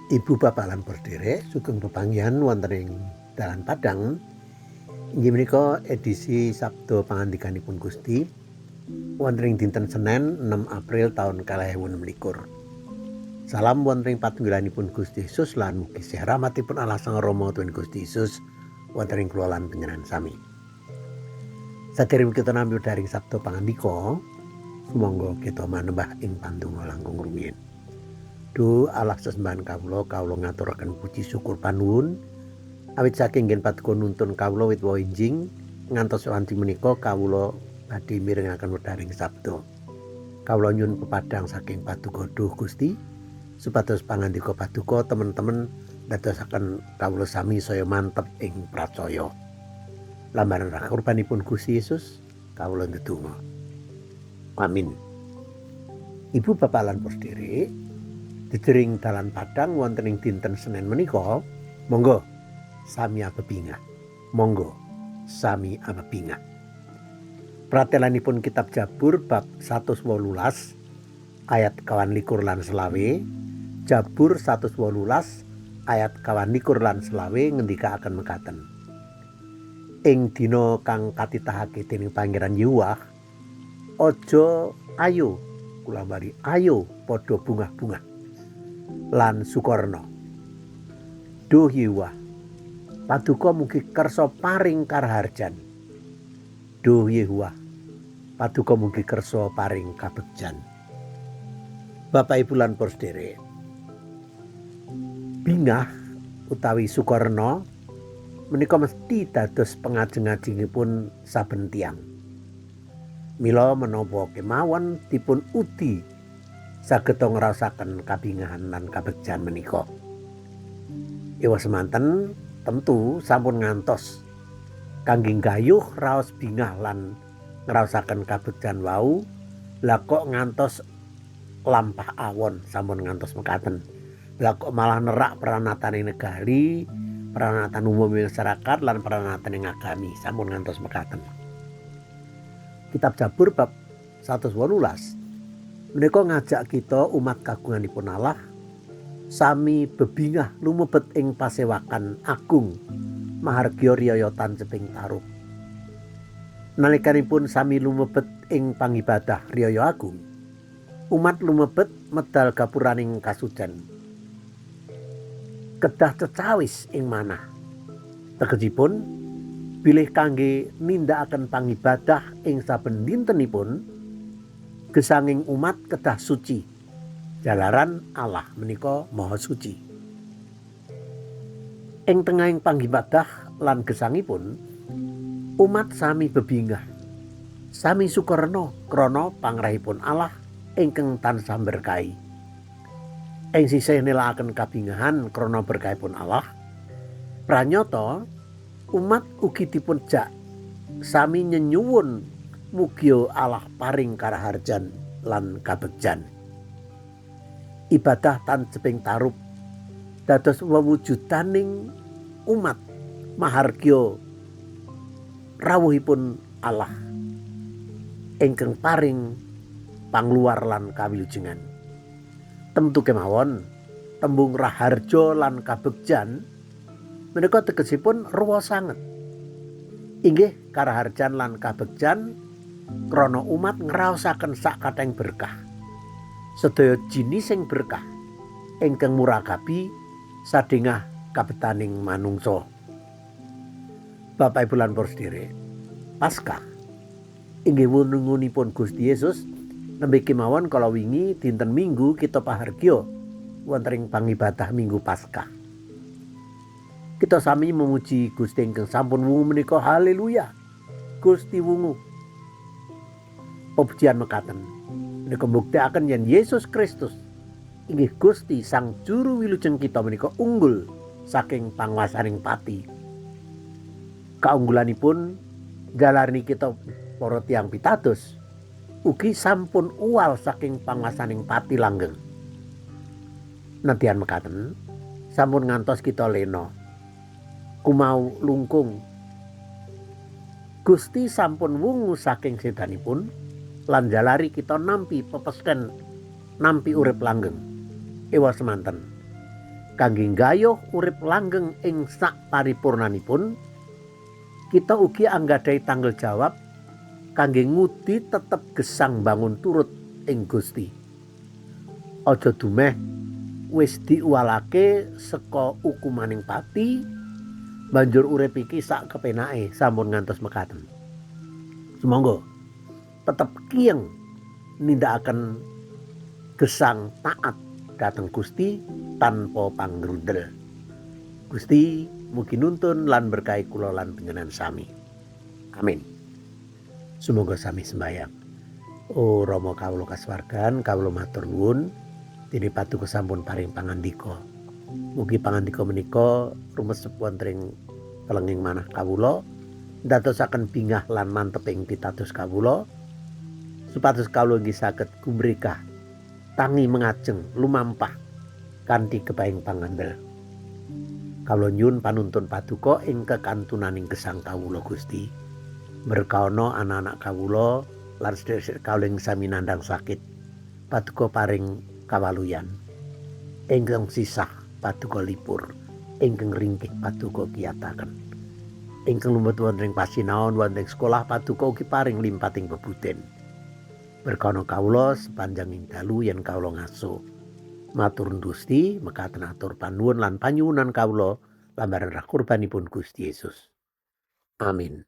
Ibu bapak lan sedherek sugeng pepanggihan wonten ing dalan Padang. Inggih menika edisi Sabda Pangandikanipun Gusti wonten ing dinten Senen 6 April taun 2026. Salam wonten ing patunggilanipun Gusti Yesus lan mugi rahmatipun Allah Sang Rama tuwin Gusti Yesus wonten ing kula lan panjenengan sami. Sadèrèng kita nampi daring Sabda Pangandika, sumangga kita manembah ing pandonga langkung rumiyin. Duh Allah sesembahan kawula ngaturaken puji syukur panuwun awit saking ngen paduka nuntun kawula wit enjing ngantos wanci menika kawula badhe mirengaken wedharing sabda. Kawula nyuwun pepadang saking paduka Duh Gusti supados pangandika paduka temen-temen dadosaken kawula sami saya mantep ing pracaya. Lambaran kurbanipun Gusti Yesus kawula ndedonga. Amin. Ibu bapak lan sedherek Dedering dalan Padang wonten ing dinten Senin menika, monggo sami bebingah. Monggo sami bebingah. Pratelanipun kitab Jabur bab 118 ayat 21 lan 25, Jabur 118 ayat 21 lan 25 ngendikaaken mekaten. Ing dina kang katitahake dening Pangeran Yahweh, aja ayo kulambari ayo padha bungah-bungah lan sukorno. Duh Yahweh, paduka mugi kersa paring karaharjan. Duh Yahweh, paduka mugi kersa paring kabegjan. Bapak Ibu lan sedherek, bingah utawi sukorno menika mesti dados pengajeng-ajengipun saben tiyang. Mila menapa kemawon dipun udi saged ngraosaken kabingahan lan kabegjan menika. Ewa semanten tentu sampun ngantos kangge gayuh raos bingah lan ngraosaken kabegjan wau, lah kok ngantos lampah awon sampun ngantos mekaten. Lah kok malah nerak pranatane negari, pranatan umum masyarakat lan pranatan ing agami sampun ngantos mekaten. Kitab Jabur bab 118 menika ngajak kita umat kagunganipun Allah sami bebingah lumebet ing pasewakan agung mahargya riyoyotan ceping tarub. Nalikanipun sami lumebet ing pangibadah riyaya agung, umat lumebet medal gapuraning kasucen. Kedah cecawis ing manah. Tegesipun bilih kangge nindakaken pangibadah ing saben dintenipun gesanging umat kedah suci, jalaran Allah menika maha suci. Ing tengahing pangibadah lan gesangipun, umat sami bebingah, sami sukerna krana pangrahipun Allah ingkang tansah berkahi. Ing sisih nélakaken kabingahan krana berkahipun Allah, pranyata umat ugi dipun jak sami nyenyuwun mugi Allah paring karaharjan lan kabegjan. Ibadah tan ceping tarub dados wewujudaning umat mahargya rawuhipun Allah ingkang paring pangluar lan kawilujengan. Temtu kemawon tembung raharja lan kabegjan menika tegesipun ruwa sanget. Inggih karaharjan lan kabegjan krana umat ngraosaken sak kathahing berkah. Sedaya jinising berkah ingkang murakabi sadengah kabetaning manungsa. Bapak Ibu lan sedherek, Paskah inggih wununipun Gusti Yesus nembe kemawon kala wingi dinten Minggu kita pahargya wonten ing pangibadah Minggu Paskah. Kita sami memuji Gusti ingkang sampun wungu menika haleluya. Gusti wungu. Pujian mekaten menika mbuktekaken yen Yesus Kristus inggih Gusti Sang Juru Wilujeng kita menika unggul saking panguwasaning pati. Kaunggulanipun jalaran kita para tiyang pitados ugi sampun uwal saking panguwasaning pati langgeng. Nadyan mekaten sampun ngantos kita lena kumau lungkung. Gusti sampun wungu saking sedanipun lan jalari kita nampi pepesken nampi urip langgeng. Ewa semanten kangge nggayuh urip langgeng ing sak paripurnanipun, kita ugi anggadhahi tanggung jawab kangge ngudi tetep gesang bangun turut ing Gusti. Aja dumeh wis diuwalake saka ukumaning pati, banjur urip iki sak kepenake sampun ngantos mekaten. Sumangga tetep kiyeng nindakaken gesang taat dhateng Gusti tanpa panggrundel. Gusti mugi nuntun lan berkahi kula lan panjenengan sami. Amin. Sumangga sami sembahyang. Oh Rama kawula kasuwargan, kawula matur nuwun dene paduka sampun paring pangandika. Mugi pangandika menika rumesep wonten ing telenging manah kawula, ndadosaken bingah lan manteping pitados kawula, supados kawula inggih saged gumregah tangi mengajeng lumampah kanthi kepaing pangandel. Kawula nyuwun panuntun paduka ing kekantunaning gesang kawula Gusti. Berkaono anak-anak kawula lan sedherek kawula sami nandhang sakit, paduka paring kawaluyan. Ingkang sisah paduka lipur, ingkang ringkih paduka kiyataken. Ingkang lumebet wonten ing pasinaon wonten ing sekolah paduka ugi paring limpating bebuden. Berkaono kawula sepanjanging dalu yen kawula ngaso. Matur Gusti mekaten atur panuwun lan panyuwunan kawula lambaran rah kurbanipun Gusti Yesus. Amin.